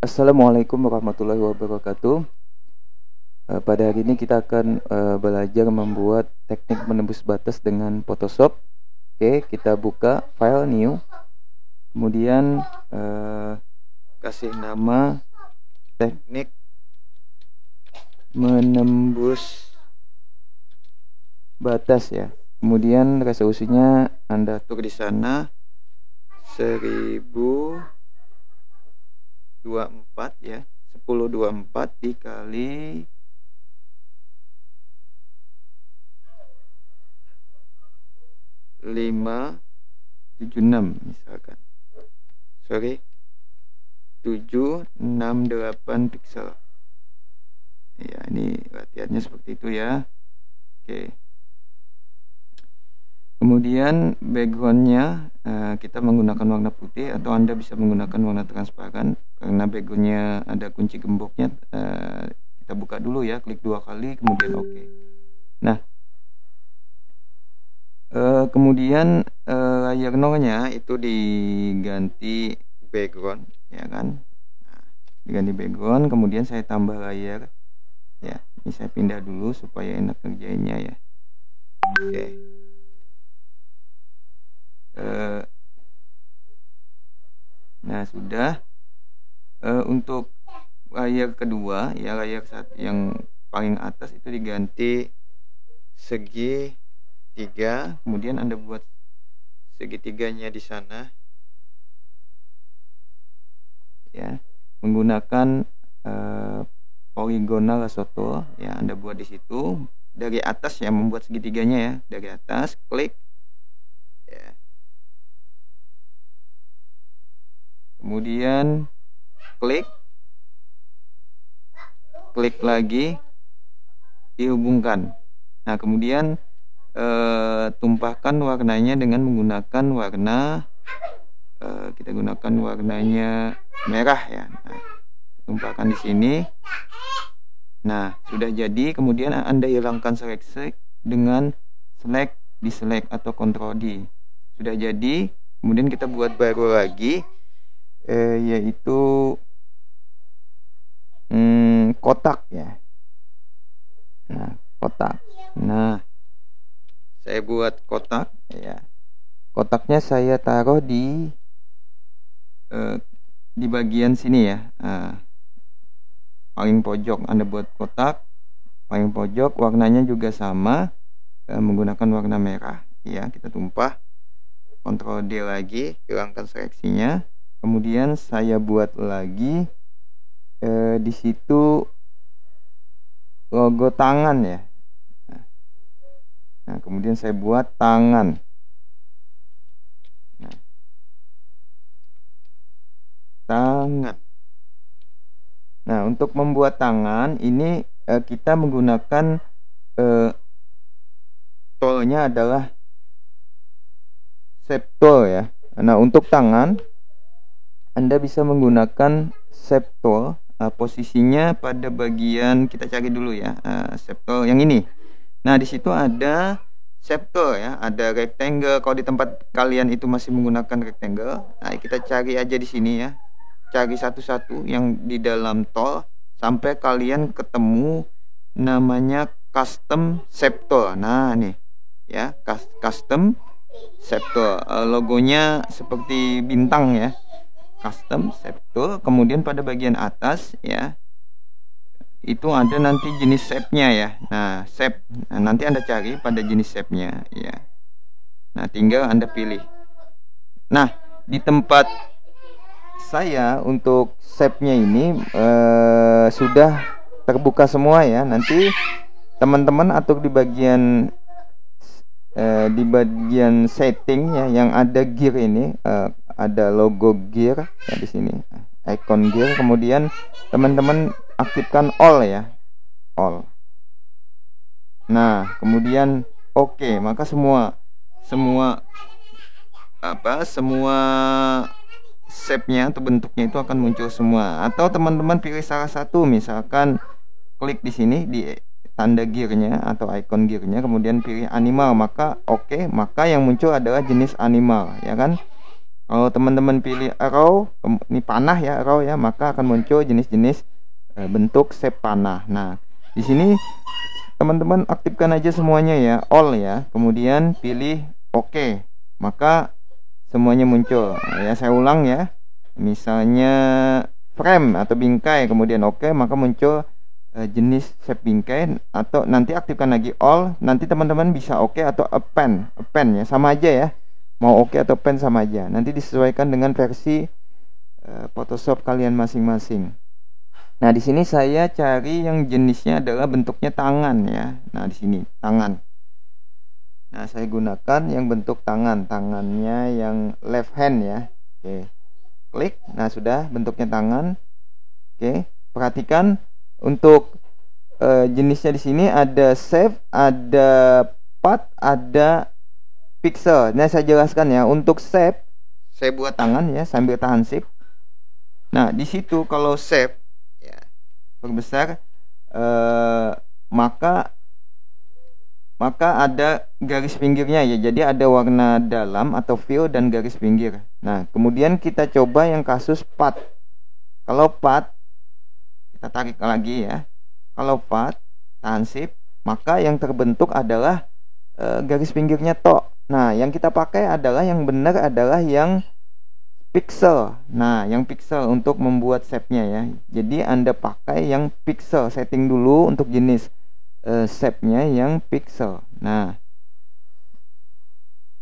Assalamualaikum warahmatullahi wabarakatuh. Pada hari ini kita akan belajar membuat teknik menembus batas dengan Photoshop. Oke, kita buka file new, kemudian kasih nama teknik menembus batas ya. Kemudian resolusinya Anda atur di sana 1024 ya, 1024 dikali 576 misalkan. 768 piksel. Ya, ini latihannya seperti itu ya. Oke. Kemudian backgroundnya kita menggunakan warna putih atau Anda bisa menggunakan warna transparan. Karena backgroundnya ada kunci gemboknya, kita buka dulu ya, klik 2 kali kemudian oke. Nah, kemudian layar nolnya itu diganti background ya kan. Nah, diganti background, kemudian saya tambah layar ya. Ini saya pindah dulu supaya enak kerjainnya ya. Oke. Nah, sudah. Untuk layar kedua ya, layar yang paling atas itu diganti segi 3, kemudian Anda buat segitiganya di sana ya, menggunakan poligonal lasoto ya. Anda buat di situ dari atas ya, membuat segitiganya ya, dari atas klik ya. Kemudian klik lagi, dihubungkan. Nah, kemudian tumpahkan warnanya dengan menggunakan warna kita gunakan warnanya merah ya. Nah, tumpahkan di sini. Nah, sudah jadi. Kemudian Anda hilangkan seleksi dengan select atau Ctrl D. Sudah jadi. Kemudian kita buat baru lagi, yaitu kotak ya. Nah, kotak. Nah, saya buat kotak ya. Kotaknya saya taruh di bagian sini ya. Paling pojok Anda buat kotak paling pojok, warnanya juga sama, menggunakan warna merah ya. Kita tumpah, Ctrl D lagi, hilangkan seleksinya. Kemudian saya buat lagi di situ logo tangan ya. Nah, kemudian saya buat tangan. Nah, tangan. Nah, untuk membuat tangan ini kita menggunakan toolnya adalah shape tool ya. Nah, untuk tangan Anda bisa menggunakan shape tool. Posisinya pada bagian, kita cari dulu ya, shape tool yang ini. Nah, di situ ada shape tool ya, ada rectangle. Kalau di tempat kalian itu masih menggunakan rectangle, nah kita cari aja di sini ya. Cari satu-satu yang di dalam tool sampai kalian ketemu namanya custom shape tool. Nah, nih ya, custom shape tool. Logonya seperti bintang ya. Custom shape tool. Kemudian pada bagian atas ya, itu ada nanti jenis shape-nya ya. Nah, shape. Nah, nanti Anda cari pada jenis shape-nya ya. Nah, tinggal Anda pilih. Nah, di tempat saya untuk shape-nya ini sudah terbuka semua ya. Nanti teman-teman atur di bagian setting ya, yang ada gear ini, ada logo gear ya di sini, icon gear. Kemudian teman-teman aktifkan all ya, all. Nah, kemudian oke, maka semua shape-nya atau bentuknya itu akan muncul semua. Atau teman-teman pilih salah satu, misalkan klik di sini di tanda gearnya atau icon gearnya, kemudian pilih animal, maka oke, maka yang muncul adalah jenis animal ya kan. Kalau teman-teman pilih arrow, ini panah ya, arrow ya, maka akan muncul jenis-jenis bentuk shape panah. Nah, di sini teman-teman aktifkan aja semuanya ya, all ya. Kemudian pilih OK, maka semuanya muncul. Nah, ya saya ulang ya. Misalnya frame atau bingkai, kemudian OK, maka muncul jenis shape bingkai. Atau nanti aktifkan lagi all, nanti teman-teman bisa OK atau append ya, sama aja ya. Mau OK atau append sama aja. Nanti disesuaikan dengan versi Photoshop kalian masing-masing. Nah, di sini saya cari yang jenisnya adalah bentuknya tangan ya. Nah, di sini tangan. Nah, saya gunakan yang bentuk tangan, tangannya yang left hand ya. Oke. Klik. Nah, sudah bentuknya tangan. Oke, perhatikan untuk jenisnya di sini ada shape, ada part, ada pixel. Nah, saya jelaskan ya. Untuk shape, saya buat tangan ya sambil tahan shift. Nah, di situ kalau shape ya perbesar, maka ada garis pinggirnya ya. Jadi ada warna dalam atau fill dan garis pinggir. Nah, kemudian kita coba yang kasus part. Kalau part, kita tarik lagi ya. Kalau part, tahan shift, maka yang terbentuk adalah garis pinggirnya tok. Nah, yang kita pakai adalah yang benar adalah yang pixel. Nah, yang pixel untuk membuat shape-nya ya. Jadi Anda pakai yang pixel. Setting dulu untuk jenis shape-nya yang pixel. Nah,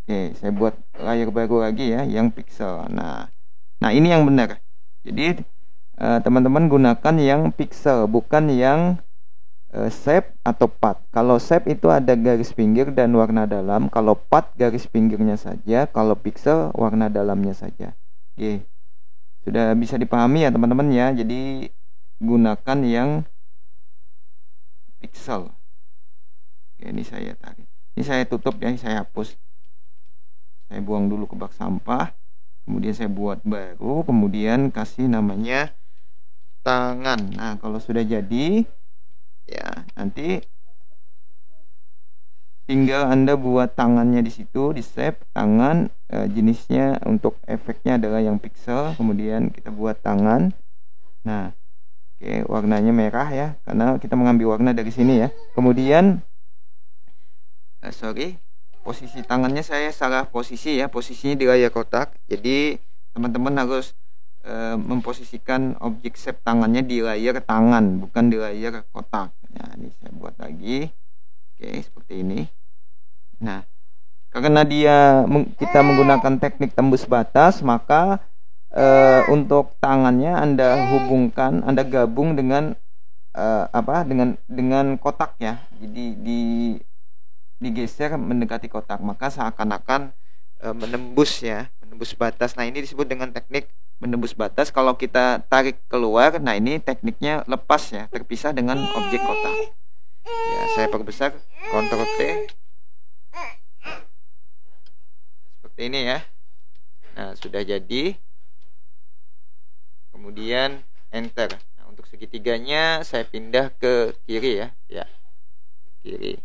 oke, saya buat layar baru lagi ya, yang pixel. Nah ini yang benar. Jadi teman-teman gunakan yang pixel, bukan yang shape atau part. Kalau shape itu ada garis pinggir dan warna dalam. Kalau part garis pinggirnya saja. Kalau pixel warna dalamnya saja. Oke, sudah bisa dipahami ya teman-teman ya. Jadi gunakan yang pixel. Oke, ini saya tarik. Ini saya tutup ya, saya hapus. Saya buang dulu ke bak sampah. Kemudian saya buat baru. Kemudian kasih namanya tangan. Nah, kalau sudah jadi ya, nanti tinggal Anda buat tangannya di situ, di shape tangan. Jenisnya untuk efeknya adalah yang pixel. Kemudian kita buat tangan. Nah, oke, warnanya merah ya, karena kita mengambil warna dari sini ya. Kemudian posisi tangannya saya salah posisi ya, posisinya di layar kotak. Jadi teman-teman harus memposisikan objek shape tangannya di layar tangan, bukan di layar kotak. Nah, ini saya buat lagi. Oke, seperti ini. Nah, karena kita menggunakan teknik tembus batas, maka untuk tangannya Anda hubungkan, Anda gabung dengan dengan kotak ya. Jadi digeser mendekati kotak, maka seakan-akan menembus ya, menembus batas. Nah, ini disebut dengan teknik menembus batas. Kalau kita tarik keluar, nah ini tekniknya lepas ya, terpisah dengan objek kotak. Ya, saya perbesar, Ctrl T. Seperti ini ya. Nah, sudah jadi. Kemudian enter. Nah, untuk segitiganya saya pindah ke kiri ya. Ya, kiri.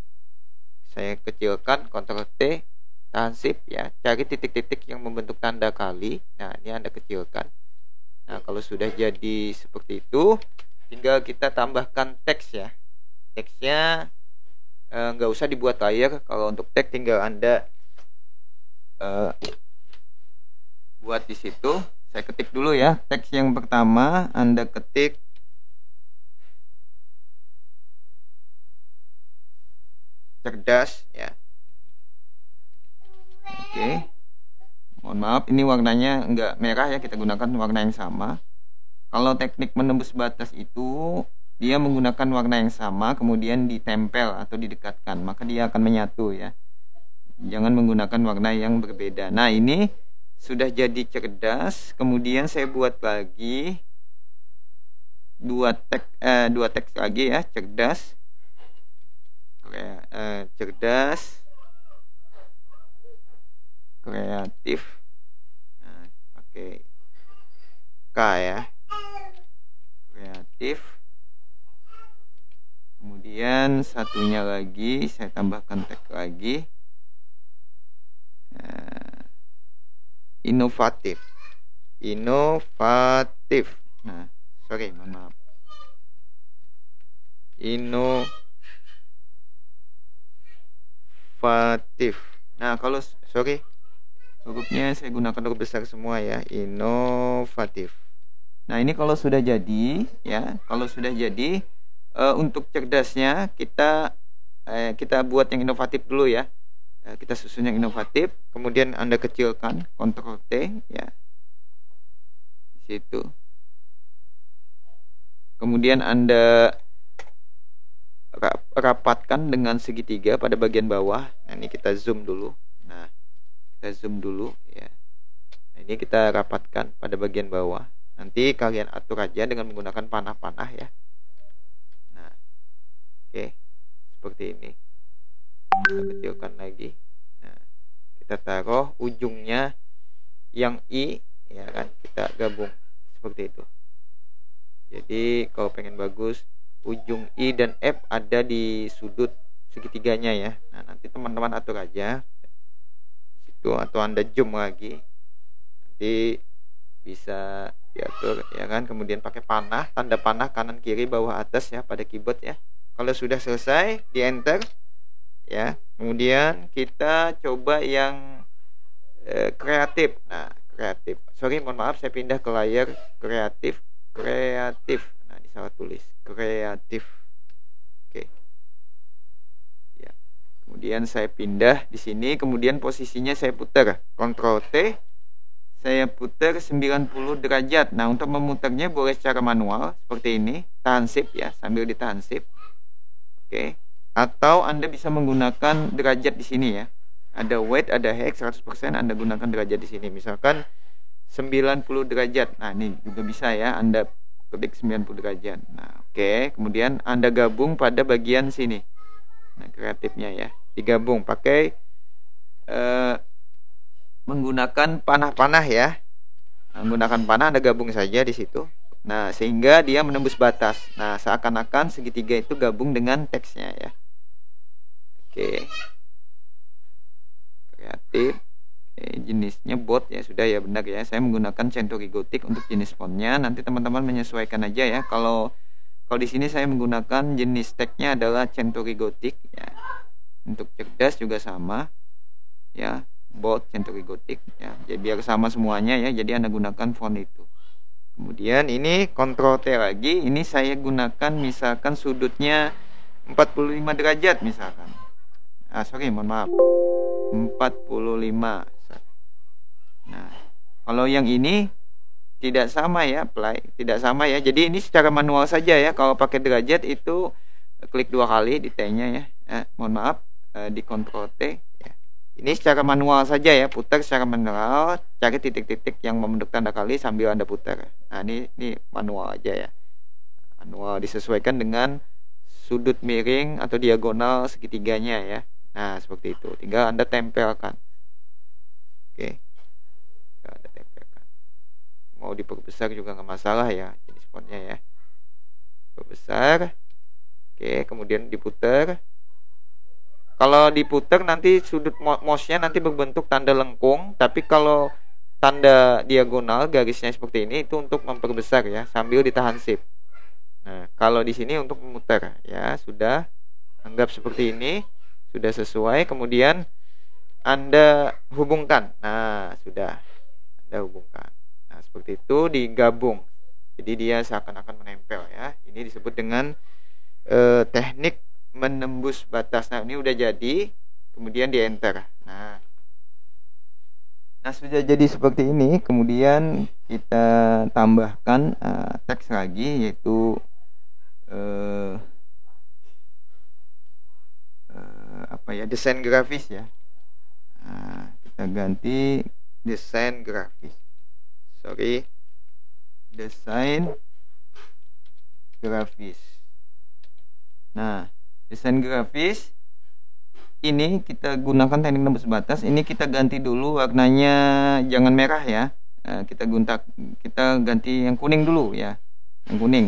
Saya kecilkan, Ctrl T, tahan shift ya, cari titik-titik yang membentuk tanda kali. Nah, ini Anda kecilkan. Nah, kalau sudah jadi seperti itu, tinggal kita tambahkan teks ya. Teksnya nggak usah dibuat layar. Kalau untuk teks tinggal Anda buat di situ. Saya ketik dulu ya. Teks yang pertama Anda ketik cerdas ya. Oke. Mohon maaf, ini warnanya enggak merah ya, kita gunakan warna yang sama. Kalau teknik menembus batas itu dia menggunakan warna yang sama kemudian ditempel atau didekatkan, maka dia akan menyatu ya. Jangan menggunakan warna yang berbeda. Nah, ini sudah jadi cerdas. Kemudian saya buat lagi dua teks lagi ya, cerdas. Cerdas, kreatif. Nah, pakai K ya, kreatif. Kemudian satunya lagi saya tambahkan teks lagi, inovatif. Nah, sorry, mohon maaf. Inovatif. Nah, kalau sorry, hurufnya saya gunakan huruf besar semua ya, inovatif. Nah, ini kalau sudah jadi ya, untuk cerdasnya kita buat yang inovatif dulu ya. Kita susun yang inovatif, kemudian Anda kecilkan, Ctrl T ya. Di situ. Kemudian Anda rapatkan dengan segitiga pada bagian bawah. Nah, ini kita zoom dulu. Nah, kita zoom dulu ya. Nah, ini kita rapatkan pada bagian bawah. Nanti kalian atur aja dengan menggunakan panah-panah ya. Nah, oke, seperti ini. Kita kecilkan lagi. Nah, kita taruh ujungnya yang I ya kan, kita gabung seperti itu. Jadi kalau pengen bagus, ujung I dan F ada di sudut segitiganya ya. Nah, nanti teman-teman atur aja situ, atau Anda zoom lagi, nanti bisa diatur ya kan. Kemudian pakai panah, tanda panah kanan kiri bawah atas ya pada keyboard ya. Kalau sudah selesai, di enter ya. Kemudian kita coba yang kreatif. Nah, kreatif. Sorry, mohon maaf, saya pindah ke layar kreatif. Nah, ini salah tulis. Kreatif. Oke. Ya. Kemudian saya pindah di sini, kemudian posisinya saya putar. Ctrl T. Saya putar 90 derajat. Nah, untuk memutarnya boleh secara manual seperti ini, tahan shift ya, sambil ditahan shift. Oke. Atau Anda bisa menggunakan derajat di sini ya. Ada weight, ada hex 100%, Anda gunakan derajat di sini. Misalkan 90 derajat. Nah, ini juga bisa ya, Anda ketik 90 derajat. Nah, oke. Kemudian Anda gabung pada bagian sini. Nah, kreatifnya ya. Digabung pakai menggunakan panah-panah ya. Menggunakan panah Anda gabung saja di situ. Nah, sehingga dia menembus batas. Nah, seakan-akan segitiga itu gabung dengan teksnya ya. Oke. Kreatif. Jenisnya bot ya, sudah ya, benar ya. Saya menggunakan Century Gothic untuk jenis fontnya. Nanti teman-teman menyesuaikan aja ya. Kalau di sini saya menggunakan jenis tagnya adalah Century Gothic ya. Untuk cerdas juga sama ya, bot Century Gothic ya. Jadi biar sama semuanya ya. Jadi Anda gunakan font itu. Kemudian ini Ctrl T lagi. Ini saya gunakan misalkan sudutnya 45 derajat misalkan. Sorry, mohon maaf. 45. Nah, kalau yang ini tidak sama ya, tidak sama ya. Jadi ini secara manual saja ya. Kalau pakai derajat itu klik 2 kali di T-nya ya. Mohon maaf, di Ctrl T ya. Ini secara manual saja ya, putar secara manual, cari titik-titik yang membentuk tanda kali sambil Anda putar. Nah, ini manual aja ya. Manual disesuaikan dengan sudut miring atau diagonal segitiganya ya. Nah, seperti itu. Tinggal Anda tempelkan. Oke. Anda tempelkan. Mau diperbesar juga nggak masalah ya, jenis fontnya ya. Perbesar. Oke, kemudian diputar. Kalau diputar nanti sudut mouse-nya nanti berbentuk tanda lengkung, tapi kalau tanda diagonal garisnya seperti ini itu untuk memperbesar ya, sambil ditahan shift. Nah, kalau di sini untuk memutar ya, sudah anggap seperti ini, sudah sesuai. Kemudian Anda hubungkan. Nah, sudah Anda hubungkan. Nah, seperti itu digabung. Jadi dia seakan-akan menempel ya. Ini disebut dengan teknik menembus batas. Nah, ini udah jadi, kemudian di enter. Nah, sudah jadi seperti ini. Kemudian kita tambahkan teks lagi, yaitu desain grafis ya. Nah, kita ganti desain grafis. Desain grafis. Nah, desain grafis ini kita gunakan teknik tembus batas. Ini kita ganti dulu warnanya, jangan merah ya. Kita ganti yang kuning dulu ya. Yang kuning.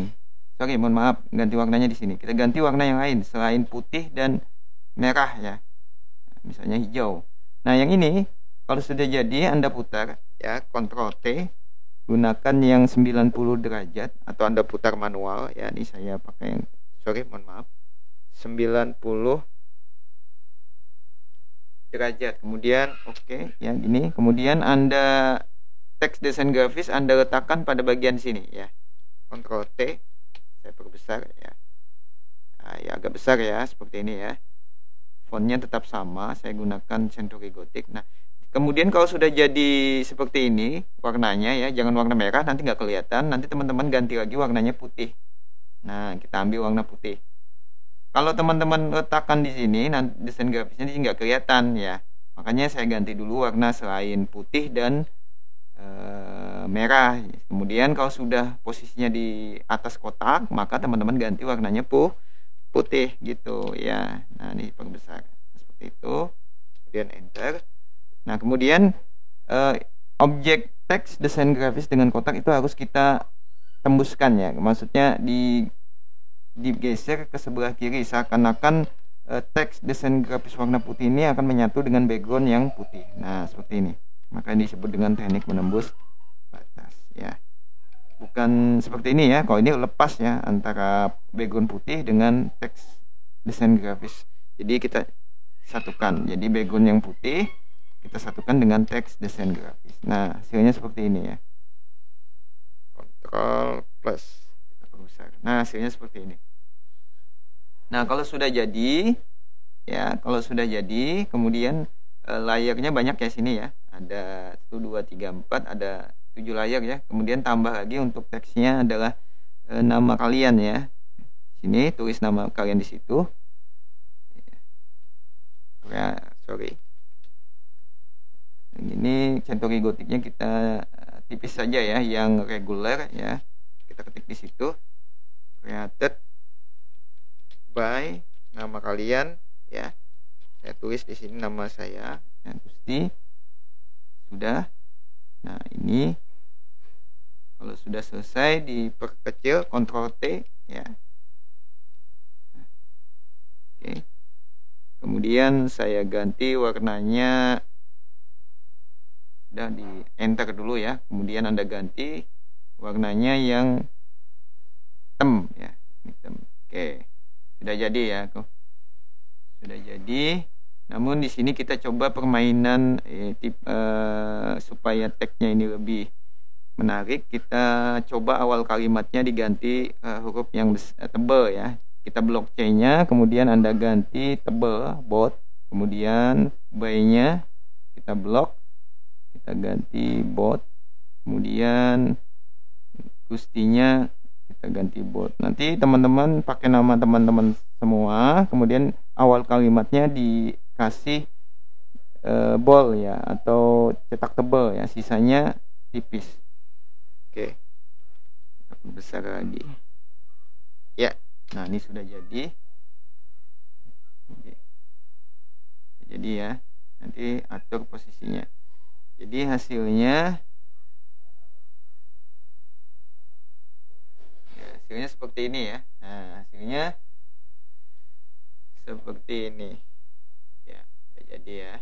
Mohon maaf, ganti warnanya di sini. Kita ganti warna yang lain selain putih dan merah ya. Misalnya hijau. Nah, yang ini kalau sudah jadi Anda putar ya, Ctrl T, gunakan yang 90 derajat atau Anda putar manual ya. Ini saya pakai yang, mohon maaf, 90 derajat. Kemudian oke, ya gini. Kemudian Anda teks desain grafis Anda letakkan pada bagian sini ya. Ctrl T, saya perbesar ya. Nah, ya agak besar ya, seperti ini ya. Fontnya tetap sama, saya gunakan Century Gothic. Nah, kemudian kalau sudah jadi seperti ini warnanya ya, jangan warna merah, nanti nggak kelihatan. Nanti teman-teman ganti lagi warnanya putih. Nah, kita ambil warna putih. Kalau teman-teman letakkan di sini, nanti desain grafisnya di nggak kelihatan ya. Makanya saya ganti dulu warna selain putih dan merah. Kemudian kalau sudah posisinya di atas kotak, maka teman-teman ganti warnanya putih gitu ya. Nah, ini perbesar seperti itu. Kemudian enter. Nah, kemudian objek teks desain grafis dengan kotak itu harus kita tembuskan ya. Maksudnya digeser ke sebelah kiri, seakan-akan teks desain grafis warna putih ini akan menyatu dengan background yang putih. Nah, seperti ini. Maka ini disebut dengan teknik menembus batas ya. Bukan seperti ini ya. Kalau ini lepas ya antara background putih dengan teks desain grafis. Jadi kita satukan. Jadi background yang putih kita satukan dengan teks desain grafis. Nah, hasilnya seperti ini ya. Ctrl plus kita perbesar. Nah, hasilnya seperti ini. Nah, kalau sudah jadi ya, kemudian layarnya banyak ya sini ya. Ada 1 2 3 4, ada 7 layar ya. Kemudian tambah lagi untuk teksnya adalah nama kalian ya. Sini tulis nama kalian di situ. Ya, sorry. Ini Century Gothicnya kita tipis saja ya, yang reguler ya. Kita ketik di situ. Created by nama kalian ya. Saya tulis di sini nama saya ya, Gusti. Sudah. Nah, ini kalau sudah selesai diperkecil, Ctrl T ya. Oke. Kemudian saya ganti warnanya, sudah di enter dulu ya. Kemudian Anda ganti warnanya yang hitam ya, hitam. Oke. Sudah jadi ya. Sudah jadi. Namun di sini kita coba permainan supaya teksnya ini lebih menarik. Kita coba awal kalimatnya diganti huruf yang tebal ya. Kita blok C-nya, kemudian Anda ganti tebal, bold. Kemudian by-nya kita blok, kita ganti bold. Kemudian Gustinya kita ganti bold. Nanti teman-teman pakai nama teman-teman semua. Kemudian awal kalimatnya dikasih bold ya, atau cetak tebal ya, sisanya tipis. Oke, besar lagi ya. Nah, ini sudah jadi. Oke. Jadi ya, nanti atur posisinya. Jadi hasilnya seperti ini ya. Nah, hasilnya seperti ini ya, sudah jadi ya.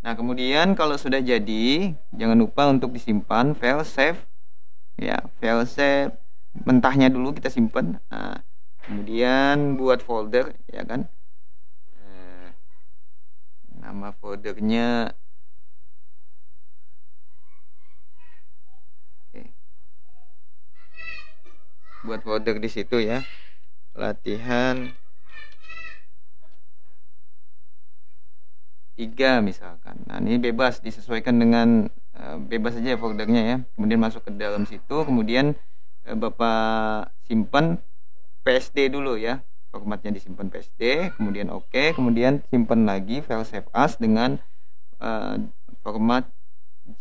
Nah, kemudian kalau sudah jadi, jangan lupa untuk disimpan file save ya. File save mentahnya dulu kita simpan. Nah, kemudian buat folder ya kan. Nama foldernya buat folder di situ ya, latihan 3 misalkan. Nah, ini bebas disesuaikan dengan bebas saja foldernya ya. Kemudian masuk ke dalam situ, kemudian Bapak simpan PSD dulu ya, formatnya disimpan PSD, kemudian oke, kemudian simpan lagi file save as dengan format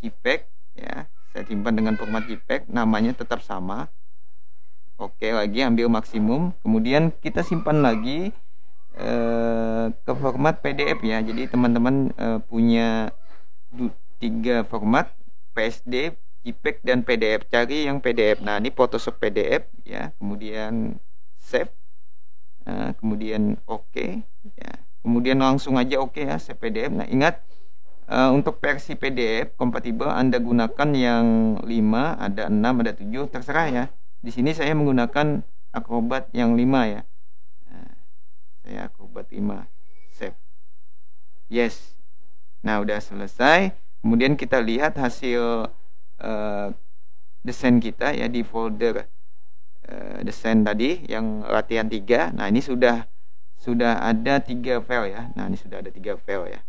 JPEG ya. Saya simpan dengan format JPEG, namanya tetap sama. Oke, lagi ambil maksimum, kemudian kita simpan lagi ke format PDF ya. Jadi teman-teman punya 3 format, PSD, JPEG dan PDF. Cari yang PDF. Nah, ini Photoshop PDF ya. Kemudian save, kemudian oke ya. Kemudian langsung aja oke ya, save PDF. Nah, ingat Untuk versi PDF kompatibel Anda gunakan yang 5, ada 6, ada 7, terserah ya. Di sini saya menggunakan Acrobat yang 5 ya. Nah, saya Acrobat 5. Save. Yes. Nah, udah selesai. Kemudian kita lihat hasil desain kita ya di folder desain tadi yang latihan 3. Nah, ini sudah ada 3 file ya. Nah, ini sudah ada 3 file ya.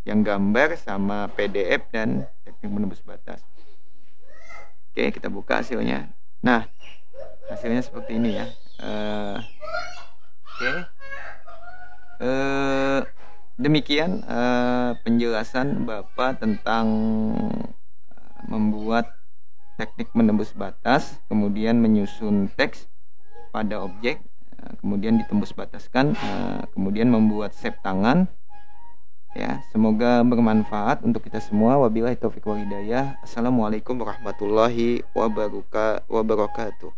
Yang gambar sama PDF dan teknik menembus batas. Oke, kita buka hasilnya. Nah, hasilnya seperti ini ya. Oke. Demikian penjelasan Bapak tentang membuat teknik menembus batas, kemudian menyusun teks pada objek, kemudian ditembus bataskan, kemudian membuat shape tangan. Ya, semoga bermanfaat untuk kita semua. Wabillahi taufiq wal hidayah. Assalamualaikum warahmatullahi wabarakatuh.